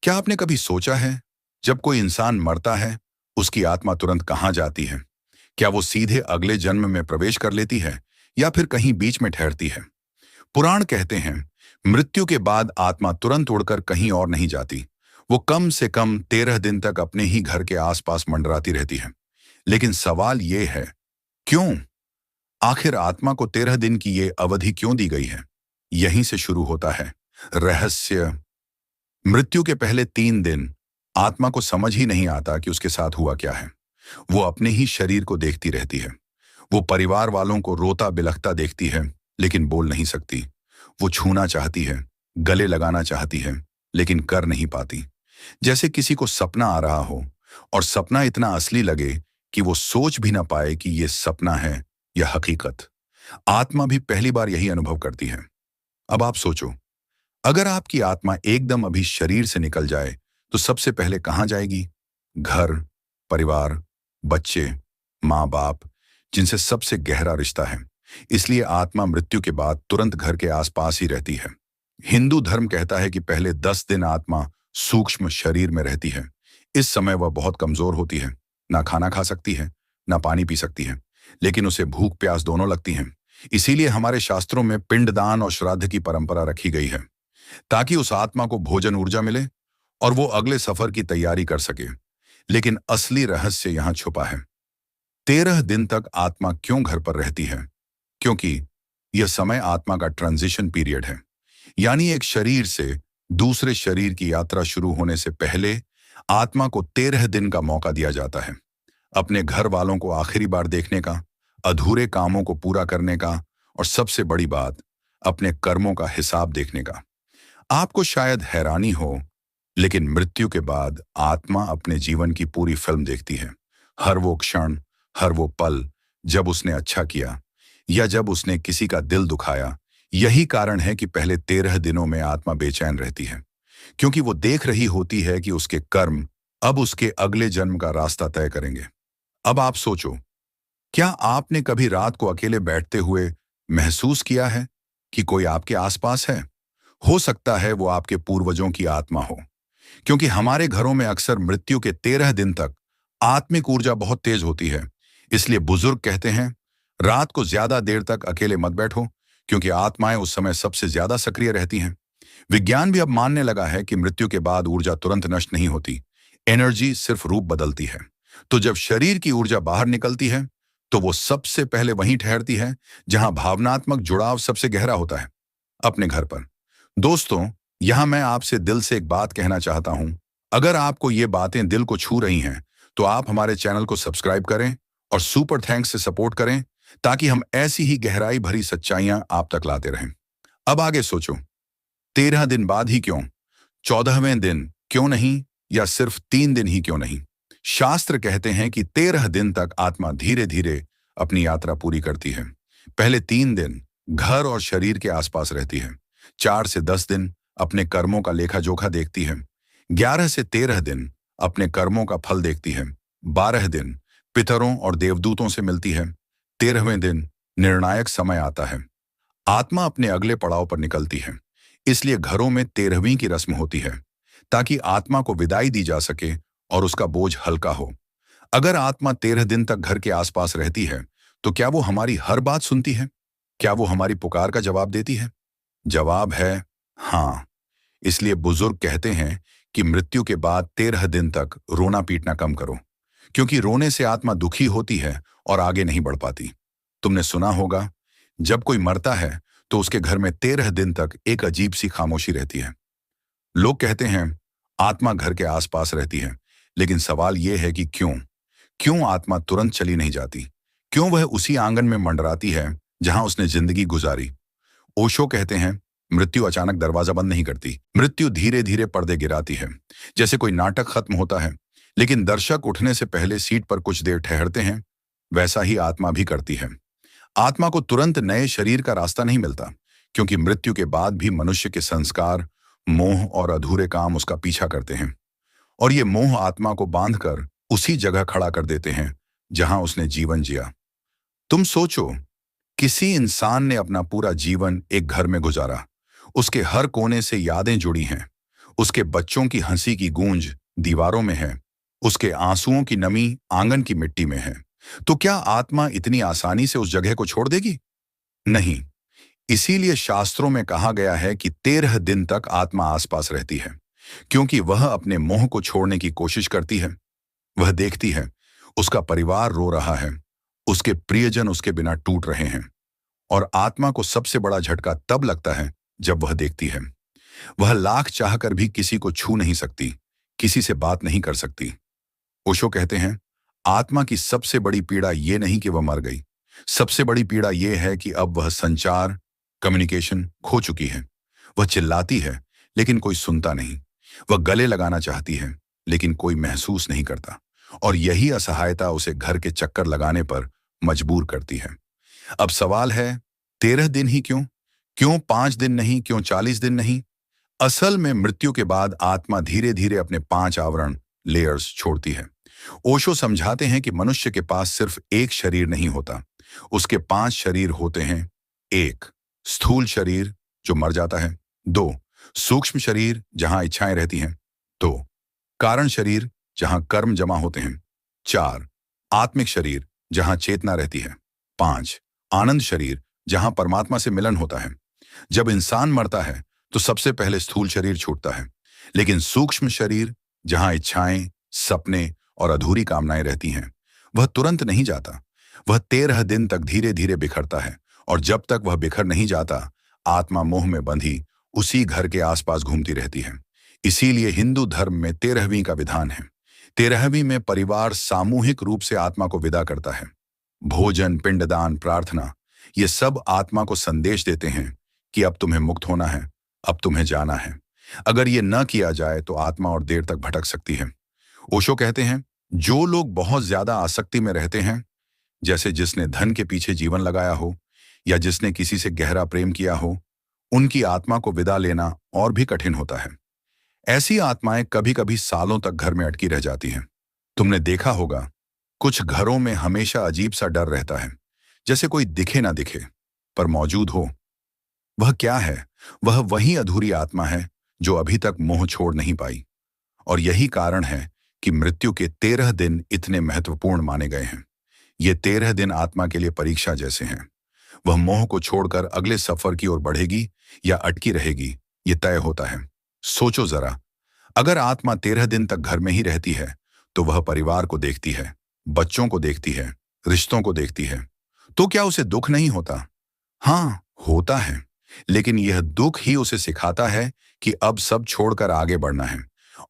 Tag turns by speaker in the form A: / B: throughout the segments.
A: क्या आपने कभी सोचा है, जब कोई इंसान मरता है, उसकी आत्मा तुरंत कहाँ जाती है? क्या वो सीधे अगले जन्म में प्रवेश कर लेती है या फिर कहीं बीच में ठहरती है? पुराण कहते हैं, मृत्यु के बाद आत्मा तुरंत उड़कर कहीं और नहीं जाती। वो कम से कम 13 दिन तक अपने ही घर के आसपास मंडराती रहती है। लेकिन सवाल ये है, क्यों? आखिर आत्मा को 13 दिन की ये अवधि क्यों दी गई है? यहीं से शुरू होता है रहस्य। मृत्यु के पहले 3 दिन आत्मा को समझ ही नहीं आता कि उसके साथ हुआ क्या है। वो अपने ही शरीर को देखती रहती है। वो परिवार वालों को रोता बिलखता देखती है, लेकिन बोल नहीं सकती। वो छूना चाहती है, गले लगाना चाहती है, लेकिन कर नहीं पाती। जैसे किसी को सपना आ रहा हो और सपना इतना असली लगे कि वो सोच भी ना पाए कि ये सपना है या हकीकत। आत्मा भी पहली बार यही अनुभव करती है। अब आप सोचो, अगर आपकी आत्मा एकदम अभी शरीर से निकल जाए तो सबसे पहले कहाँ जाएगी? घर, परिवार, बच्चे, माँ बाप, जिनसे सबसे गहरा रिश्ता है। इसलिए आत्मा मृत्यु के बाद तुरंत घर के आसपास ही रहती है। हिंदू धर्म कहता है कि पहले 10 दिन आत्मा सूक्ष्म शरीर में रहती है। इस समय वह बहुत कमजोर होती है, ना खाना खा सकती है, ना पानी पी सकती है, लेकिन उसे भूख प्यास दोनों लगती हैं। इसीलिए हमारे शास्त्रों में पिंडदान और श्राद्ध की परंपरा रखी गई है, ताकि उस आत्मा को भोजन ऊर्जा मिले और वो अगले सफर की तैयारी कर सके। लेकिन असली रहस्य यहां छुपा है। 13 दिन तक आत्मा क्यों घर पर रहती है? क्योंकि यह समय आत्मा का ट्रांजिशन पीरियड है। यानी एक शरीर से दूसरे शरीर की यात्रा शुरू होने से पहले आत्मा को 13 दिन का मौका दिया जाता है, अपने घर वालों को आखिरी बार देखने का, अधूरे कामों को पूरा करने का, और सबसे बड़ी बात, अपने कर्मों का हिसाब देखने का। आपको शायद हैरानी हो, लेकिन मृत्यु के बाद आत्मा अपने जीवन की पूरी फिल्म देखती है। हर वो क्षण, हर वो पल जब उसने अच्छा किया या जब उसने किसी का दिल दुखाया। यही कारण है कि पहले 13 दिनों में आत्मा बेचैन रहती है, क्योंकि वो देख रही होती है कि उसके कर्म अब उसके अगले जन्म का रास्ता तय करेंगे। अब आप सोचो, क्या आपने कभी रात को अकेले बैठते हुए महसूस किया है कि कोई आपके आसपास है? हो सकता है वो आपके पूर्वजों की आत्मा हो, क्योंकि हमारे घरों में अक्सर मृत्यु के 13 दिन तक आत्मिक ऊर्जा बहुत तेज होती है। इसलिए बुजुर्ग कहते हैं, रात को ज्यादा देर तक अकेले मत बैठो, क्योंकि आत्माएं उस समय सबसे ज्यादा सक्रिय रहती हैं। विज्ञान भी अब मानने लगा है कि मृत्यु के बाद ऊर्जा तुरंत नष्ट नहीं होती, एनर्जी सिर्फ रूप बदलती है। तो जब शरीर की ऊर्जा बाहर निकलती है, तो वो सबसे पहले वहीं ठहरती है जहां भावनात्मक जुड़ाव सबसे गहरा होता है, अपने घर पर। दोस्तों, यहां मैं आपसे दिल से एक बात कहना चाहता हूं। अगर आपको ये बातें दिल को छू रही हैं, तो आप हमारे चैनल को सब्सक्राइब करें और सुपर थैंक्स से सपोर्ट करें, ताकि हम ऐसी ही गहराई भरी सच्चाइयां आप तक लाते रहें। अब आगे सोचो, 13 दिन बाद ही क्यों? 14वें दिन क्यों नहीं? या सिर्फ 3 दिन ही क्यों नहीं? शास्त्र कहते हैं कि 13 दिन तक आत्मा धीरे धीरे अपनी यात्रा पूरी करती है। पहले 3 दिन घर और शरीर के आसपास रहती है। 4 से 10 दिन अपने कर्मों का लेखा जोखा देखती है। 11 से 13 दिन अपने कर्मों का फल देखती है। 12 दिन पितरों और देवदूतों से मिलती है। 13वें दिन निर्णायक समय आता है। आत्मा अपने अगले पड़ाव पर निकलती है। इसलिए घरों में 13वीं की रस्म होती है, ताकि आत्मा को विदाई दी जा सके और उसका बोझ हल्का हो। अगर आत्मा 13 दिन तक घर के आसपास रहती है, तो क्या वो हमारी हर बात सुनती है? क्या वो हमारी पुकार का जवाब देती है? जवाब है हाँ। इसलिए बुजुर्ग कहते हैं कि मृत्यु के बाद 13 दिन तक रोना पीटना कम करो, क्योंकि रोने से आत्मा दुखी होती है और आगे नहीं बढ़ पाती। तुमने सुना होगा, जब कोई मरता है तो उसके घर में 13 दिन तक एक अजीब सी खामोशी रहती है। लोग कहते हैं आत्मा घर के आसपास रहती है, लेकिन सवाल यह है कि क्यों? क्यों आत्मा तुरंत चली नहीं जाती? क्यों वह उसी आंगन में मंडराती है जहां उसने जिंदगी गुजारी? ओशो कहते हैं, मृत्यु अचानक दरवाजा बंद नहीं करती। मृत्यु धीरे धीरे पर्दे गिराती है। जैसे कोई नाटक खत्म होता है, लेकिन दर्शक उठने से पहले सीट पर कुछ देर ठहरते हैं, वैसा ही आत्मा भी करती है। आत्मा को तुरंत नए शरीर का रास्ता नहीं मिलता, क्योंकि मृत्यु के बाद भी मनुष्य के संस्कार, मोह और अधूरे काम उसका पीछा करते हैं, और ये मोह आत्मा को बांधकर उसी जगह खड़ा कर देते हैं जहां उसने जीवन जिया। तुम सोचो, किसी इंसान ने अपना पूरा जीवन एक घर में गुजारा। उसके हर कोने से यादें जुड़ी हैं। उसके बच्चों की हंसी की गूंज दीवारों में है, उसके आंसुओं की नमी आंगन की मिट्टी में है। तो क्या आत्मा इतनी आसानी से उस जगह को छोड़ देगी? नहीं। इसीलिए शास्त्रों में कहा गया है कि 13 दिन तक आत्मा आसपास रहती है, क्योंकि वह अपने मोह को छोड़ने की कोशिश करती है। वह देखती है, उसका परिवार रो रहा है, उसके प्रियजन उसके बिना टूट रहे हैं। और आत्मा को सबसे बड़ा झटका तब लगता है जब वह देखती है। वह लाख चाहकर भी किसी को छू नहीं सकती, किसी से बात नहीं कर सकती। ओशो कहते हैं, आत्मा की सबसे बड़ी पीड़ा ये नहीं कि वह मर गई, सबसे बड़ी पीड़ा यह है कि अब वह संचार, कम्युनिकेशन खो चुकी है। वह चिल्लाती है, लेकिन कोई सुनता नहीं। वह गले लगाना चाहती है, लेकिन कोई महसूस नहीं करता। और यही असहायता उसे घर के चक्कर लगाने पर मजबूर करती है। अब सवाल है, 13 दिन ही क्यों? क्यों 5 दिन नहीं? क्यों 40 दिन नहीं? असल में मृत्यु के बाद आत्मा धीरे धीरे अपने 5 आवरण, लेयर्स छोड़ती है। ओशो समझाते हैं कि मनुष्य के पास सिर्फ एक शरीर नहीं होता, उसके 5 शरीर होते हैं। 1, स्थूल शरीर जो मर जाता है। 2, सूक्ष्म शरीर जहां इच्छाएं रहती हैं। 2, कारण शरीर जहां कर्म जमा होते हैं। 4, आत्मिक शरीर जहां चेतना रहती है। 5, आनंद शरीर जहां परमात्मा से मिलन होता है। जब इंसान मरता है तो सबसे पहले स्थूल शरीर छूटता है, लेकिन सूक्ष्म शरीर जहां इच्छाएं, सपने और अधूरी कामनाएं रहती हैं, वह तुरंत नहीं जाता। वह 13 दिन तक धीरे धीरे बिखरता है, और जब तक वह बिखर नहीं जाता, आत्मा मोह में बंधी उसी घर के आसपास घूमती रहती है। इसीलिए हिंदू धर्म में 13वीं का विधान है। 13वीं में परिवार सामूहिक रूप से आत्मा को विदा करता है। भोजन, पिंडदान, प्रार्थना, ये सब आत्मा को संदेश देते हैं कि अब तुम्हें मुक्त होना है, अब तुम्हें जाना है। अगर ये न किया जाए तो आत्मा और देर तक भटक सकती है। ओशो कहते हैं, जो लोग बहुत ज्यादा आसक्ति में रहते हैं, जैसे जिसने धन के पीछे जीवन लगाया हो या जिसने किसी से गहरा प्रेम किया हो, उनकी आत्मा को विदा लेना और भी कठिन होता है। ऐसी आत्माएं कभी कभी सालों तक घर में अटकी रह जाती हैं। तुमने देखा होगा, कुछ घरों में हमेशा अजीब सा डर रहता है, जैसे कोई दिखे ना दिखे पर मौजूद हो। वह क्या है? वह वही अधूरी आत्मा है जो अभी तक मोह छोड़ नहीं पाई। और यही कारण है कि मृत्यु के 13 दिन इतने महत्वपूर्ण माने गए हैं। ये 13 दिन आत्मा के लिए परीक्षा जैसे हैं। वह मोह को छोड़कर अगले सफर की ओर बढ़ेगी या अटकी रहेगी, ये तय होता है। सोचो जरा, अगर आत्मा 13 दिन तक घर में ही रहती है तो वह परिवार को देखती है, बच्चों को देखती है, रिश्तों को देखती है। तो क्या उसे दुख नहीं होता? हाँ, होता है। लेकिन यह दुख ही उसे सिखाता है कि अब सब छोड़कर आगे बढ़ना है।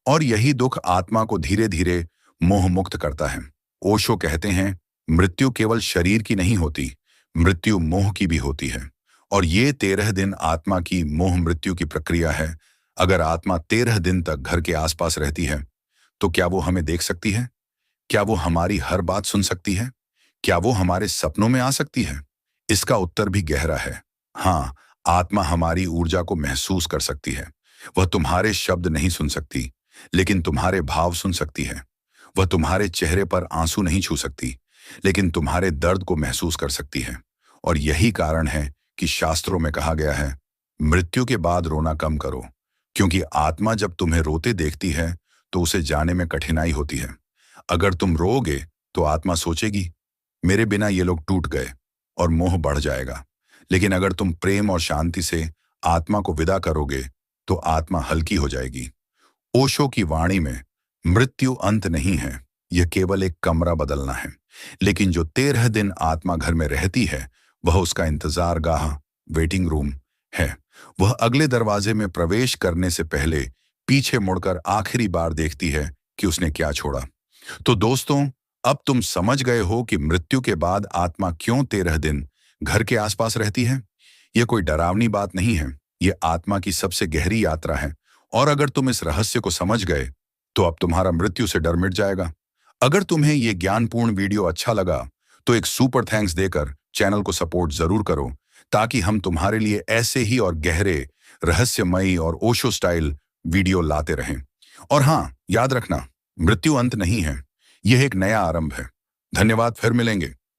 A: और यही दुख आत्मा को धीरे धीरे मोह मुक्त करता है। ओशो कहते हैं, मृत्यु केवल शरीर की नहीं होती, मृत्यु मोह की भी होती है। और ये 13 दिन आत्मा की मोह मृत्यु की प्रक्रिया है। अगर आत्मा 13 दिन तक घर के आसपास रहती है, तो क्या वो हमें देख सकती है? क्या वो हमारी हर बात सुन सकती है? क्या वो हमारे सपनों में आ सकती है? इसका उत्तर भी गहरा है। हाँ, आत्मा हमारी ऊर्जा को महसूस कर सकती है। वह तुम्हारे शब्द नहीं सुन सकती, लेकिन तुम्हारे भाव सुन सकती है। वह तुम्हारे चेहरे पर आंसू नहीं छू सकती, लेकिन तुम्हारे दर्द को महसूस कर सकती है। और यही कारण है कि शास्त्रों में कहा गया है, मृत्यु के बाद रोना कम करो, क्योंकि आत्मा जब तुम्हें रोते देखती है तो उसे जाने में कठिनाई होती है। अगर तुम रोओगे तो आत्मा सोचेगी, मेरे बिना ये लोग टूट गए, और मोह बढ़ जाएगा। लेकिन अगर तुम प्रेम और शांति से आत्मा को विदा करोगे तो आत्मा हल्की हो जाएगी। ओशो की वाणी में मृत्यु अंत नहीं है, यह केवल एक कमरा बदलना है। लेकिन जो 13 दिन आत्मा घर में रहती है, वह उसका इंतजार गाह, वेटिंग रूम है। वह अगले दरवाजे में प्रवेश करने से पहले पीछे मुड़कर आखिरी बार देखती है कि उसने क्या छोड़ा। तो दोस्तों, अब तुम समझ गए हो कि मृत्यु के बाद आत्मा क्यों 13 दिन घर के आसपास रहती है। यह कोई डरावनी बात नहीं है, यह आत्मा की सबसे गहरी यात्रा है। और अगर तुम इस रहस्य को समझ गए तो अब तुम्हारा मृत्यु से डर मिट जाएगा। अगर तुम्हें यह ज्ञानपूर्ण वीडियो अच्छा लगा तो एक सुपर थैंक्स देकर चैनल को सपोर्ट जरूर करो, ताकि हम तुम्हारे लिए ऐसे ही और गहरे, रहस्यमयी और ओशो स्टाइल वीडियो लाते रहें। और हाँ, याद रखना, मृत्यु अंत नहीं है, यह एक नया आरंभ है। धन्यवाद, फिर मिलेंगे।